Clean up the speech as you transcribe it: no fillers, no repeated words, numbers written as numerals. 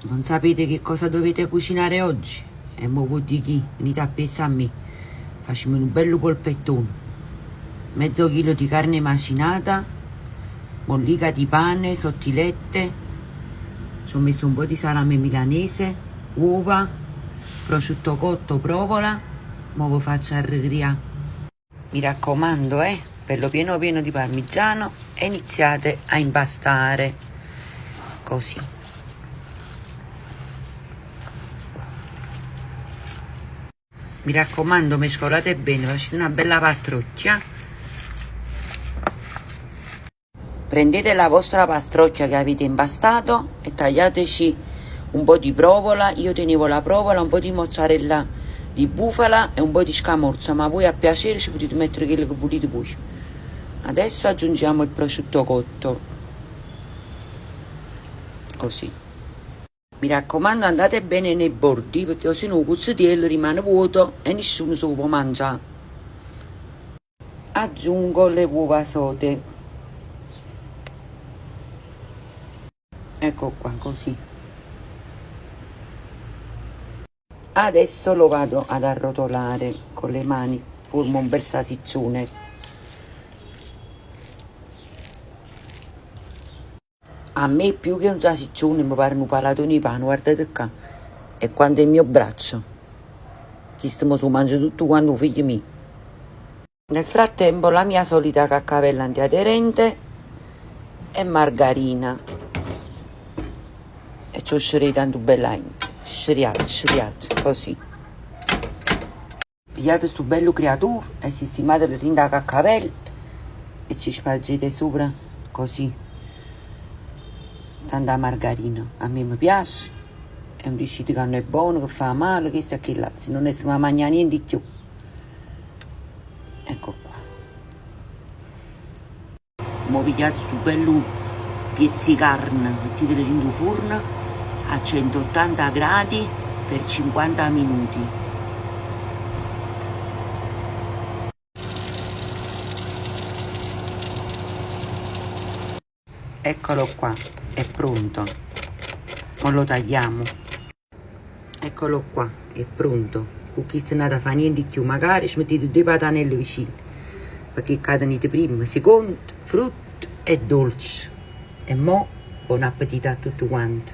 Non sapete che cosa dovete cucinare oggi? E mo voi di chi? Venite a pensare a me. Facciamo un bello polpettone. Mezzo chilo di carne macinata, mollica di pane, sottilette. Ci ho messo un po' di salame milanese, uova, prosciutto cotto, provola. Mo lo faccio arrugginire. Mi raccomando, bello pieno pieno di parmigiano e iniziate a impastare così. Mi raccomando, mescolate bene, facete una bella pastrocchia. Prendete la vostra pastrocchia che avete impastato e tagliateci un po' di provola. Io tenevo la provola, un po' di mozzarella di bufala e un po' di scamorza, ma voi a piacere ci potete mettere quello che volete voi. Adesso aggiungiamo il prosciutto cotto, così. Mi raccomando, andate bene nei bordi, perché se no il cuzzitiello rimane vuoto e nessuno se lo può mangiare. Aggiungo le uova sote. Ecco qua, così. Adesso lo vado ad arrotolare con le mani, formo un bel salsiccione. A me più che un salsiccione mi pare un palatone di pane, guardate qua. E quando è il mio braccio. Chi stiamo su mangia tutto quanto figli miei. Nel frattempo la mia solita caccavella antiaderente e margarina. E ci ho scerito tanto bella, scerriato, così. Pigliate sto bello creatura e sistemate per la caccavella e ci spargete sopra così. Tanta margarina, a me mi piace, è un riuscito che non è buono, che fa male, questo e che là, se non si mangia niente di più. Ecco qua. Mo pigliate sto bello pezzi di carne, mettetelo in forno a 180 gradi per 50 minuti. Eccolo qua, è pronto. Ora lo tagliamo. Eccolo qua, è pronto. Con chi sta andata a fare niente di più, magari ci mettete 2 patanelle vicine, perché cadono prima, secondo, frutto e dolce. E mo' buon appetito a tutti quanti.